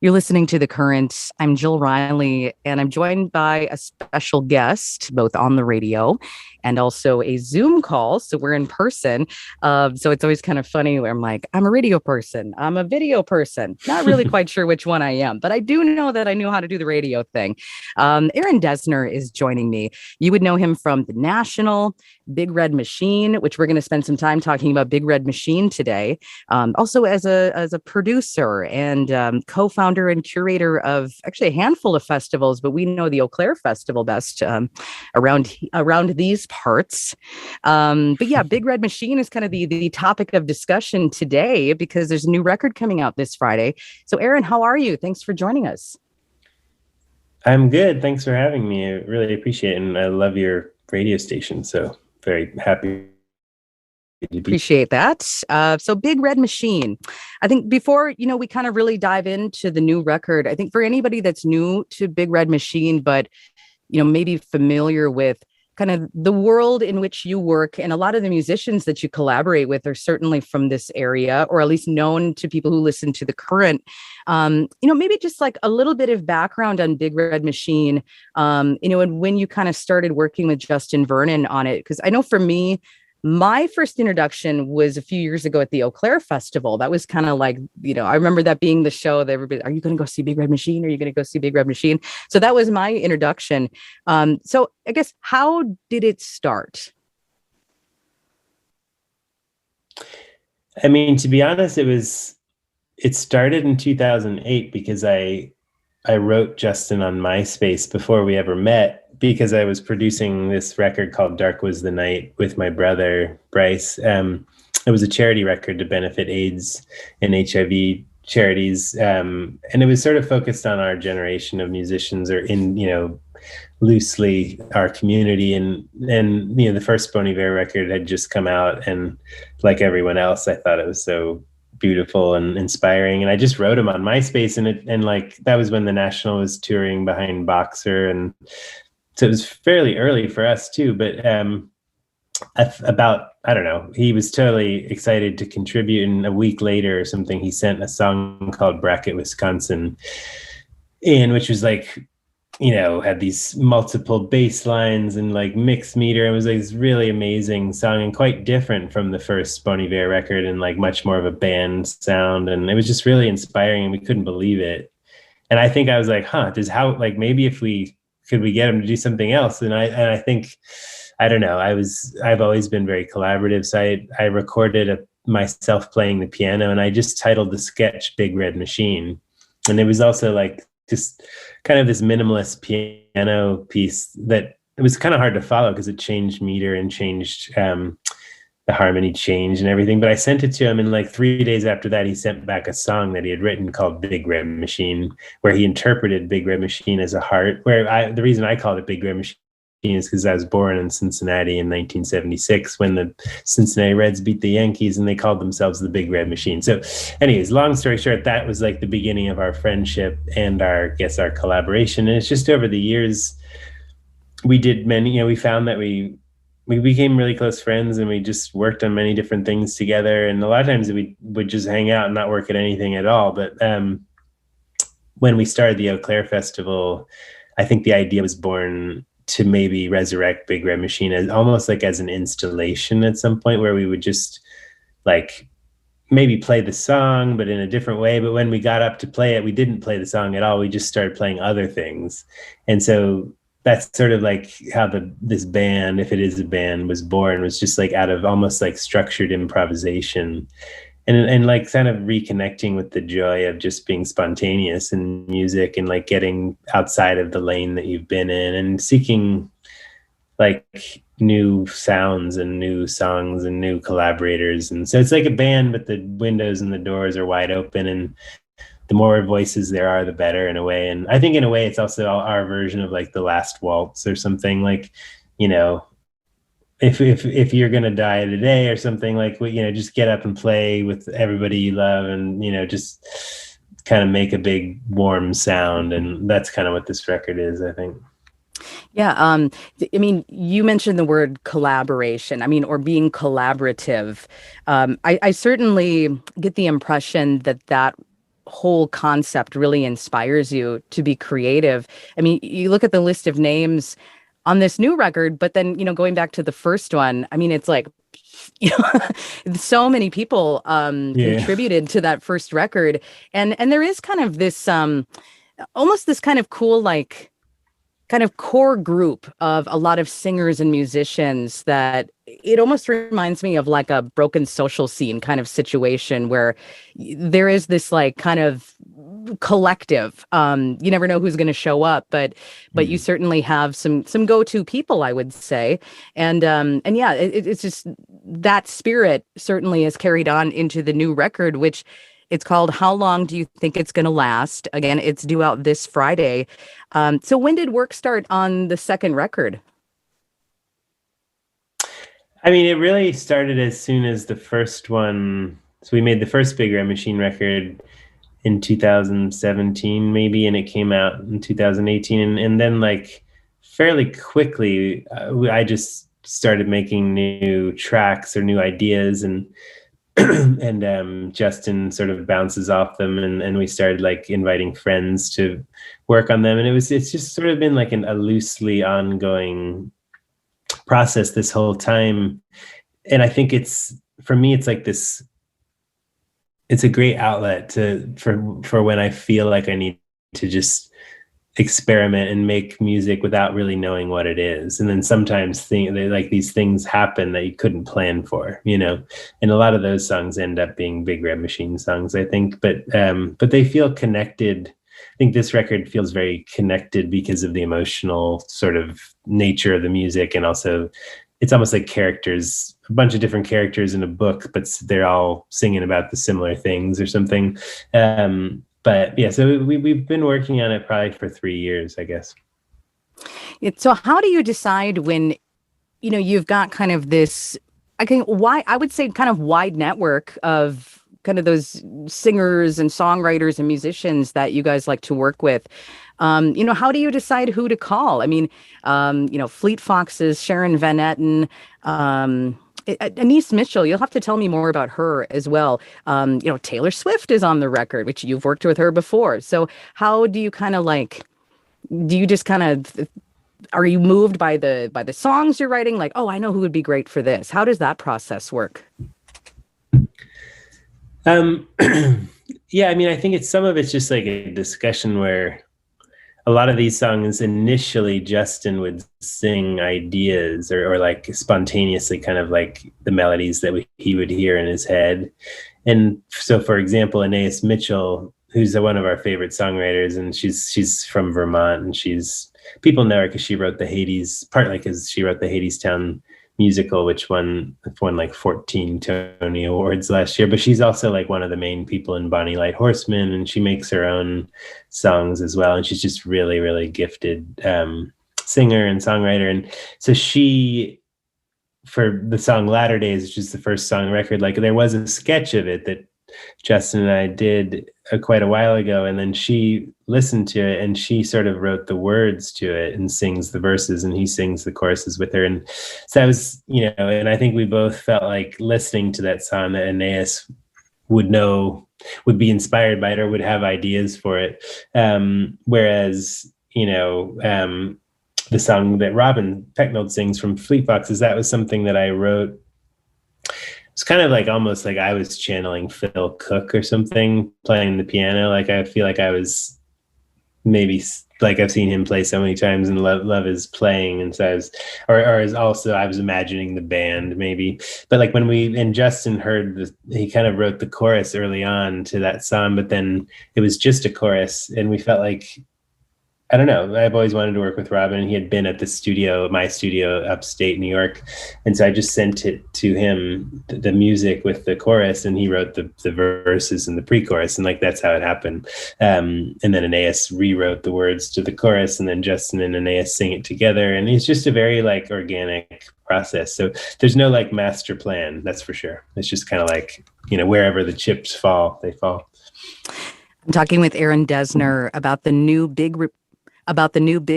You're listening to The Current. I'm Jill Riley, and I'm joined by a special guest, both on the radio and also a Zoom call. So we're in person. So it's always kind of funny where I'm like, I'm a radio person, I'm a video person. Not really quite sure which one I am, but I do know that I knew how to do the radio thing. Aaron Dessner is joining me. You would know him from The National, Big Red Machine, which we're going to spend some time talking about Big Red Machine today. Also as a producer and co-founder and curator of actually a handful of festivals, but we know the Eau Claire Festival best around these parts. But yeah, Big Red Machine is kind of the topic of discussion today because there's a new record coming out this Friday. So Aaron, how are you? Thanks for joining us. I'm good. Thanks for having me. I really appreciate it. And I love your radio station. So very happy. Appreciate that. So Big Red Machine. I think before, we kind of really dive into the new record, I think for anybody that's new to Big Red Machine, but, maybe familiar with kind of the world in which you work, and a lot of the musicians that you collaborate with are certainly from this area, or at least known to people who listen to The Current. Maybe just like a little bit of background on Big Red Machine, and when you kind of started working with Justin Vernon on it. Because I know for me, my first introduction was a few years ago at the Eau Claire Festival. That was kind of like, I remember that being the show that everybody, are you going to go see Big Red Machine? Are you going to go see Big Red Machine? So that was my introduction. So I guess, how did it start? I mean, to be honest, it started in 2008 because I wrote Justin on MySpace before we ever met, because I was producing this record called Dark Was the Night with my brother, Bryce. It was a charity record to benefit AIDS and HIV charities. And it was sort of focused on our generation of musicians, or loosely our community. And the first Bon Iver record had just come out. And like everyone else, I thought it was so beautiful and inspiring. And I just wrote him on MySpace, and that was when the National was touring behind Boxer. And so it was fairly early for us too, but I don't know, he was totally excited to contribute. And a week later or something, he sent a song called Bracket, Wisconsin in, which was had these multiple bass lines and mixed meter. It was this really amazing song and quite different from the first Bon Iver record, and much more of a band sound. And it was just really inspiring, and we couldn't believe it. And I think I was like, maybe if could we get him to do something else? And I think, I don't know, I've always been very collaborative. So I recorded myself playing the piano, and I just titled the sketch Big Red Machine. And it was also just kind of this minimalist piano piece that it was kind of hard to follow because it changed meter and changed the harmony change and everything. But I sent it to him, and 3 days after that, he sent back a song that he had written called Big Red Machine, where he interpreted Big Red Machine as a heart. The reason I called it Big Red Machine is because I was born in Cincinnati in 1976 when the Cincinnati Reds beat the Yankees, and they called themselves the Big Red Machine. So anyways, long story short, that was the beginning of our friendship and our collaboration. And it's just over the years, we did many, we found that we became really close friends, and we just worked on many different things together. And a lot of times we would just hang out and not work at anything at all. But when we started the Eau Claire Festival, I think the idea was born to maybe resurrect Big Red Machine as almost as an installation at some point, where we would just maybe play the song, but in a different way. But when we got up to play it, we didn't play the song at all. We just started playing other things. And so that's sort of how this band, if it is a band, was born, was just out of almost structured improvisation, and kind of reconnecting with the joy of just being spontaneous in music, and getting outside of the lane that you've been in, and seeking new sounds and new songs and new collaborators. And so it's like a band, but the windows and the doors are wide open, and the more voices there are, the better, in a way. And I think in a way it's also our version of The Last Waltz or something. If you're gonna die today or something, just get up and play with everybody you love, and just kind of make a big warm sound. And that's kind of what this record is, I think. Yeah. I mean, you mentioned the word collaboration, or being collaborative. I certainly get the impression that whole concept really inspires you to be creative. I mean, you look at the list of names on this new record, but then, going back to the first one, I mean, it's like, so many people Yeah. contributed to that first record. And there is kind of this almost this kind of cool, like, kind of core group of a lot of singers and musicians that it almost reminds me of like a broken social scene kind of situation where there is this like kind of collective. You never know who's going to show up, but you Mm. certainly have some go-to people, I would say. And yeah, it's just that spirit certainly is carried on into the new record, which it's called How Long Do You Think It's Gonna Last? Again, it's due out this Friday. So when did work start on the second record? I mean, it really started as soon as the first one. So we made the first Big Red Machine record in 2017, maybe, and it came out in 2018. And then, like, fairly quickly, I just started making new tracks or new ideas, and and Justin sort of bounces off them, and we started like inviting friends to work on them, and it's just sort of been like a loosely ongoing process this whole time. And I think it's, for me, it's like this, it's a great outlet for when I feel like I need to just experiment and make music without really knowing what it is. And then sometimes like these things happen that you couldn't plan for, and a lot of those songs end up being Big Red Machine songs, I think, but they feel connected. I think this record feels very connected because of the emotional sort of nature of the music. And also it's almost like characters, a bunch of different characters in a book, but they're all singing about the similar things or something. But yeah, so we've been working on it probably for 3 years, I guess. So how do you decide when, you've got kind of this, I would say kind of wide network of kind of those singers and songwriters and musicians that you guys like to work with. How do you decide who to call? I mean, Fleet Foxes, Sharon Van Etten, Anise Mitchell, you'll have to tell me more about her as well. Taylor Swift is on the record, which you've worked with her before. So how do you kind of like, do you just kind of, are you moved by the songs you're writing? Like, oh, I know who would be great for this. How does that process work? Yeah, I mean, I think some of it's just like a discussion where a lot of these songs initially Justin would sing ideas or like spontaneously kind of like the melodies that he would hear in his head. And so, for example, Anais Mitchell, who's one of our favorite songwriters, and she's from Vermont, and people know her because she wrote the Hades, partly because she wrote the Hadestown musical, which won like 14 Tony Awards last year. But she's also like one of the main people in Bonnie Light Horseman, and she makes her own songs as well. And she's just really, really gifted singer and songwriter. And so for the song Latter Days, which is the first song record, like there was a sketch of it that Justin and I did quite a while ago, and then she listened to it and she sort of wrote the words to it and sings the verses, and he sings the choruses with her. And so that was, and I think we both felt like listening to that song that Aeneas would be inspired by it or would have ideas for it. Whereas, the song that Robin Pecknold sings from Fleet Foxes, that was something that I wrote. It's kind of like almost like I was channeling Phil Cook or something, playing the piano. Like I feel like I was maybe like I've seen him play so many times and love his playing. And so I was imagining the band maybe. But like when Justin he kind of wrote the chorus early on to that song, but then it was just a chorus, and we felt like, I don't know, I've always wanted to work with Robin, and he had been at my studio upstate New York. And so I just sent it to him, the music with the chorus, and he wrote the verses and the pre-chorus. And like, that's how it happened. And then Aeneas rewrote the words to the chorus, and then Justin and Aeneas sing it together. And it's just a very like organic process. So there's no like master plan, that's for sure. It's just kind of like, wherever the chips fall, they fall. I'm talking with Aaron Dessner about the new Big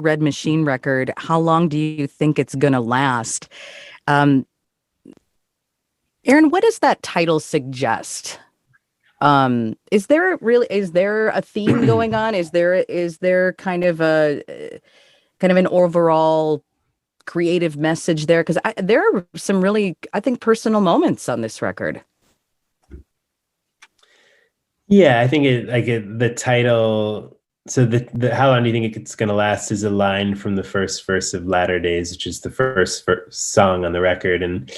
Red Machine record. How long do you think it's going to last? Aaron, what does that title suggest? Is there a theme going on? Is there kind of an overall creative message there? Because there are some really, I think, personal moments on this record. Yeah, I think the title. So the how long do you think it's going to last is a line from the first verse of Latter Days, which is the first song on the record, and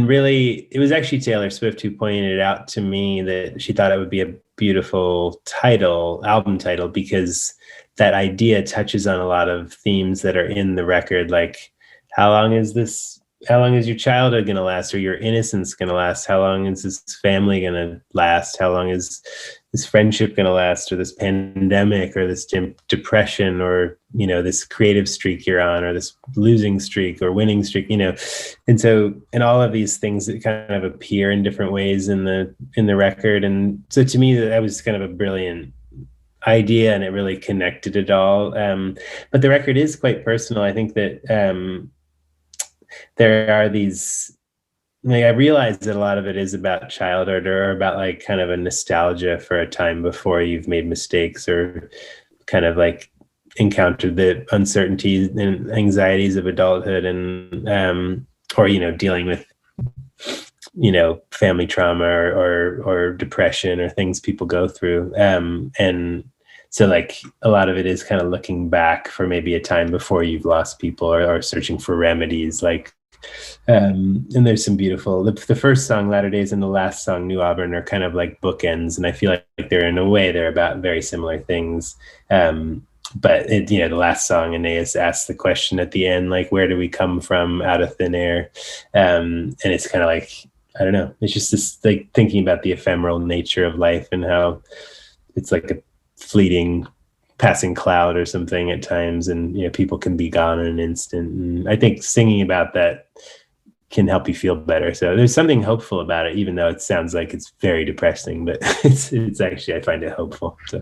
really it was actually Taylor Swift who pointed it out to me that she thought it would be a beautiful album title, because that idea touches on a lot of themes that are in the record, like how long is this how long is your childhood going to last, or your innocence going to last? How long is this family going to last? How long is this friendship going to last, or this pandemic, or this depression, or this creative streak you're on, or this losing streak or winning streak, and all of these things that kind of appear in different ways in the record. And so to me, that was kind of a brilliant idea, and it really connected it all. But the record is quite personal. I think that there are these, like, I realize that a lot of it is about childhood, or about like kind of a nostalgia for a time before you've made mistakes, or kind of like encountered the uncertainties and anxieties of adulthood, and or dealing with family trauma, or depression, or things people go through, and so like a lot of it is kind of looking back for maybe a time before you've lost people, or searching for remedies, like and there's some beautiful, the first song Latter Days and the last song New Auburn are kind of like bookends, and I feel like they're, in a way, they're about very similar things. But the last song, Aeneas asks the question at the end, like, where do we come from out of thin air? And it's kind of like, I don't know, it's just this, like, thinking about the ephemeral nature of life, and how it's like a fleeting passing cloud or something at times, and people can be gone in an instant. And I think singing about that can help you feel better. So there's something hopeful about it, even though it sounds like it's very depressing, but it's actually, I find it hopeful. So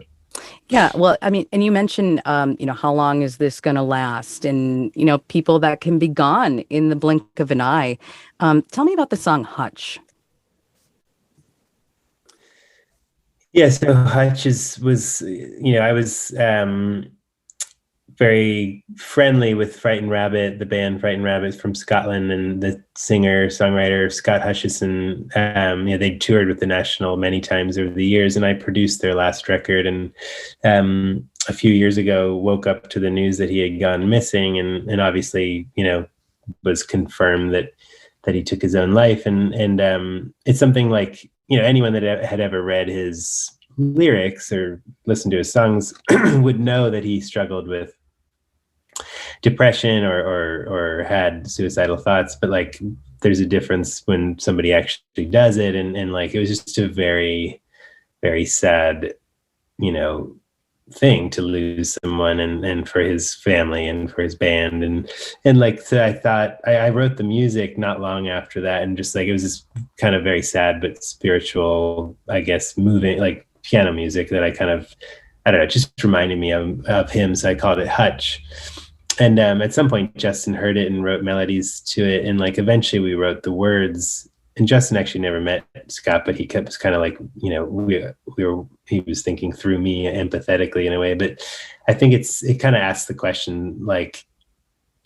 Yeah, well, I mean, and you mentioned, how long is this going to last? And, people that can be gone in the blink of an eye. Tell me about the song Hutch. yeah, so Hutch was, I was very friendly with Frightened Rabbit, the band Frightened Rabbit from Scotland, and the singer-songwriter Scott Hutchison. They toured with the National many times over the years, and I produced their last record. And a few years ago, woke up to the news that he had gone missing, and obviously, was confirmed that he took his own life. And it's something like, anyone that had ever read his lyrics or listened to his songs would know that he struggled with depression, or had suicidal thoughts. But like, there's a difference when somebody actually does it, and like, it was just a very, very sad thing to lose someone, and for his family, and for his band, and like, so I thought, I wrote the music not long after that, and just like, it was this kind of very sad but spiritual, I guess, moving, like, piano music that I kind of, I don't know, it just reminded me of him, so I called it Hutch. And at some point, Justin heard it and wrote melodies to it. And like, eventually we wrote the words. And Justin actually never met Scott, but he kept kind of like, he was thinking through me empathetically in a way. But I think it kind of asks the question, like,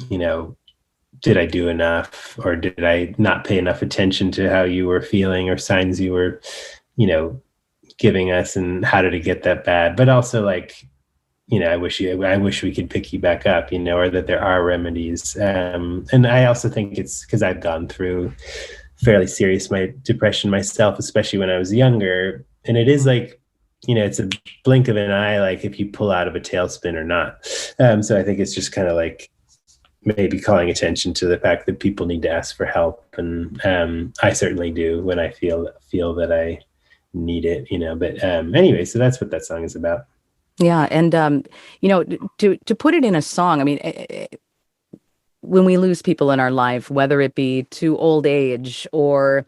did I do enough, or did I not pay enough attention to how you were feeling, or signs you were, giving us, and how did it get that bad? But also, like, I wish we could pick you back up, or that there are remedies. And I also think it's because I've gone through fairly serious depression myself, especially when I was younger. And it is like, it's a blink of an eye, like if you pull out of a tailspin or not. So I think it's just kind of like maybe calling attention to the fact that people need to ask for help. And I certainly do when I feel that I need it, but anyway, so that's what that song is about. Yeah, and to put it in a song, I mean, when we lose people in our life, whether it be to old age, or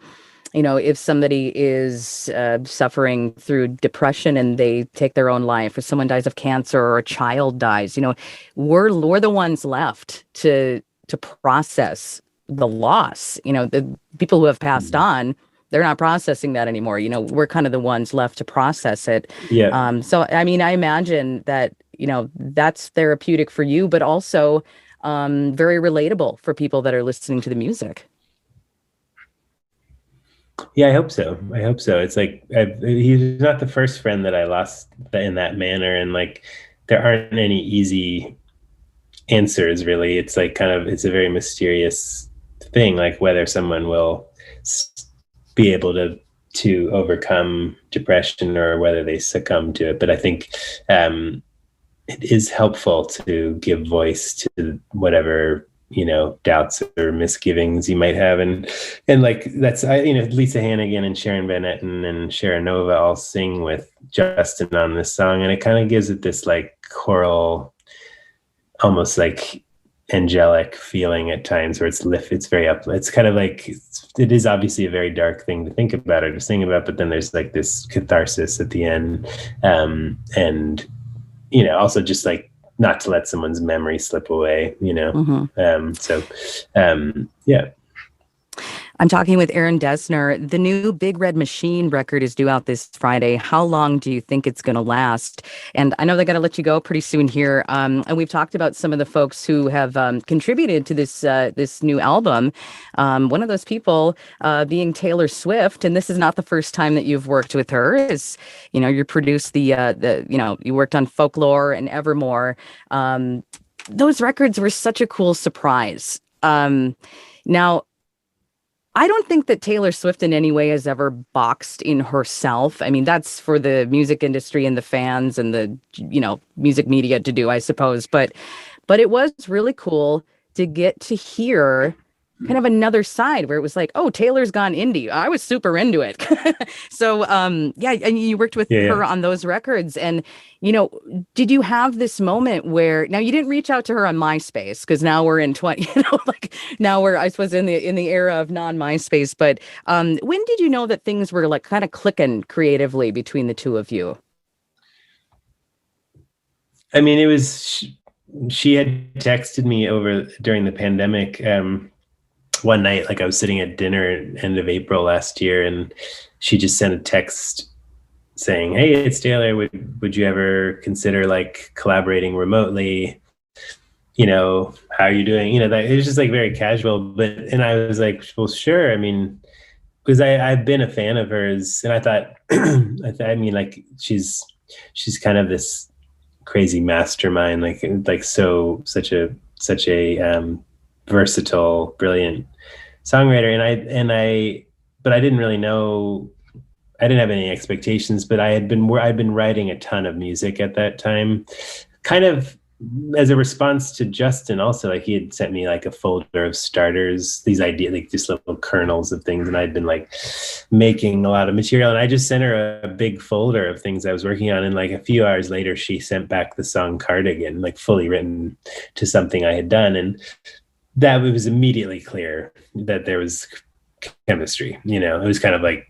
if somebody is suffering through depression and they take their own life, or someone dies of cancer, or a child dies, we're the ones left to process the loss. The people who have passed on, they're not processing that anymore. You know, we're kind of the ones left to process it. Yeah. So I mean, I imagine that, you know, that's therapeutic for you, but also very relatable for people that are listening to the music. Yeah, I hope so. I hope so. It's like he's not the first friend that I lost in that manner, and like there aren't any easy answers really. It's like kind of it's a very mysterious thing, like whether someone will be able to overcome depression or whether they succumb to it. But I think it is helpful to give voice to whatever, you know, doubts or misgivings you might have. And like that's you know, Lisa Hannigan and Sharon Van Etten and Sharon Nova all sing with Justin on this song, and it kind of gives it this like choral, almost like angelic feeling at times, where it's very up, it's kind of like it is obviously a very dark thing to think about or to sing about, but then there's like this catharsis at the end. And you know, also just like not to let someone's memory slip away, you know. Yeah. I'm talking with Aaron Dessner. The new Big Red Machine record is due out this Friday. How long do you think it's going to last? And I know they're going to let you go pretty soon here. And we've talked about some of the folks who have contributed to this new album. One of those people being Taylor Swift, and this is not the first time that you've worked with her. Is, you know, you produced the you know, you worked on Folklore and Evermore. Those records were such a cool surprise. Now, I don't think that Taylor Swift in any way has ever boxed in herself. I mean, that's for the music industry and the fans and the, you know, music media to do, I suppose. But it was really cool to get to hear kind of another side where it was like, oh, Taylor's gone indie. I was super into it. So yeah, and you worked with her on those records. And, you know, did you have this moment where now you didn't reach out to her on MySpace, because now we're in 20, you know, like now we're, I suppose, in the era of non-MySpace. But when did you know that things were like kind of clicking creatively between the two of you? I mean, it was she had texted me over during the pandemic. One night, like I was sitting at dinner end of April last year, and she just sent a text saying, "Hey, it's Taylor. Would you ever consider like collaborating remotely? You know, how are you doing?" You know, that it was just like very casual. And I was like, "Well, sure." I mean, because I've been a fan of hers, and I thought, I mean, like she's kind of this crazy mastermind, like such a versatile, brilliant songwriter. But I didn't really know, I didn't have any expectations, but I'd been writing a ton of music at that time, kind of as a response to Justin. Also, like he had sent me like a folder of starters, these ideas, like just little kernels of things, and I'd been like making a lot of material, and I just sent her a big folder of things I was working on, and like a few hours later she sent back the song Cardigan, like fully written to something I had done. And that it was immediately clear that there was chemistry. You know, it was kind of like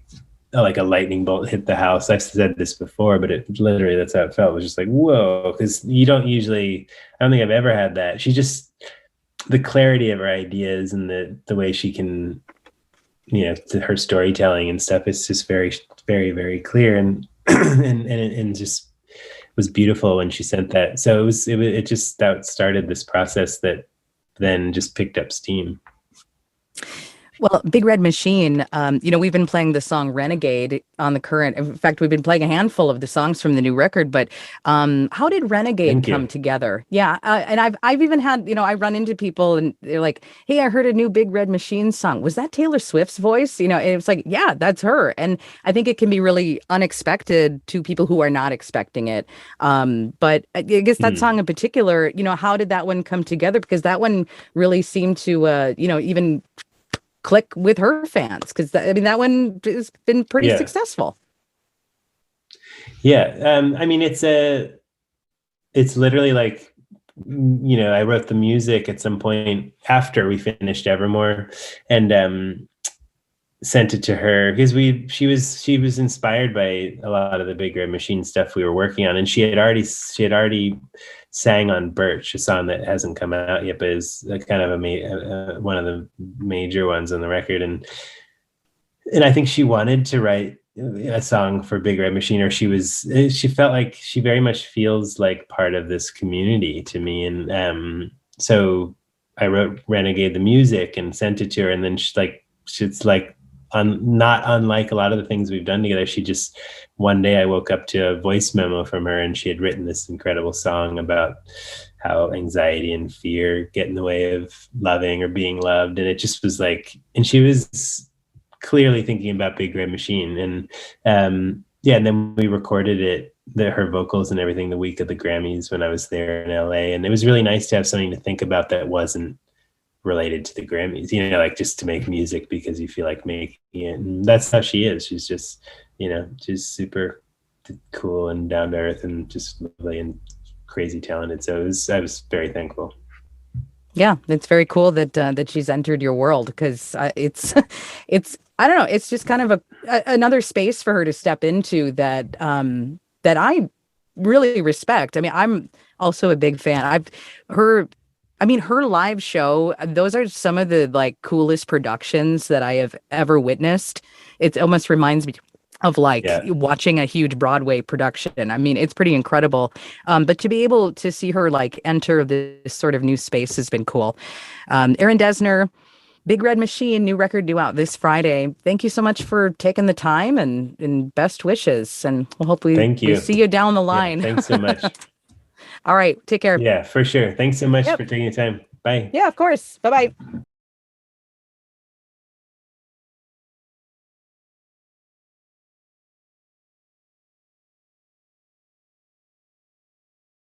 a lightning bolt hit the house. I've said this before, but it literally, that's how it felt. It was just like, whoa, because I don't think I've ever had that. She just, the clarity of her ideas and the way she can, you know, her storytelling and stuff is just very, very, very clear. And and just was beautiful when she sent that. So it just that started this process that then just picked up steam. Well, Big Red Machine, you know, we've been playing the song Renegade on the current. In fact, we've been playing a handful of the songs from the new record. But how did Renegade come together? Yeah, and I've even had, you know, I run into people and they're like, "Hey, I heard a new Big Red Machine song. Was that Taylor Swift's voice?" You know, and it's like, yeah, that's her. And I think it can be really unexpected to people who are not expecting it. But I guess that song in particular, you know, how did that one come together? Because that one really seemed to, you know, even click with her fans, because I mean that one has been pretty successful. I mean it's literally like, you know, I wrote the music at some point after we finished Evermore, and sent it to her because she was inspired by a lot of the Big Red Machine stuff we were working on, and she had already sang on Birch, a song that hasn't come out yet, but is kind of one of the major ones on the record. and I think she wanted to write a song for Big Red Machine, or she felt like she very much feels like part of this community to me. And so I wrote Renegade the music and sent it to her, and then she's like not unlike a lot of the things we've done together. She just, one day I woke up to a voice memo from her, and she had written this incredible song about how anxiety and fear get in the way of loving or being loved. And it just was like, and she was clearly thinking about Big Red Machine. And yeah, and then we recorded it, her vocals and everything, the week of the Grammys when I was there in LA. And it was really nice to have something to think about that wasn't related to the Grammys, you know, like just to make music because you feel like making it. And that's how she is. She's just, you know, just super cool and down to earth and just lovely and crazy talented. So I was very thankful. Yeah, it's very cool that that she's entered your world because it's I don't know, it's just kind of another space for her to step into that that I really respect. I mean, I'm also a big fan. Her I mean, her live show, those are some of the like coolest productions that I have ever witnessed. It almost reminds me of like Yeah. watching a huge Broadway production. I mean, it's pretty incredible. But to be able to see her like enter this sort of new space has been cool. Erin Dessner, Big Red Machine, new record due out this Friday. Thank you so much for taking the time and best wishes. And we'll hopefully Thank we you. see you down the Yeah. line. Thanks so much. All right. Take care. Yeah, for sure. Thanks so much Yep. for taking the time. Bye. Yeah, of course. Bye bye.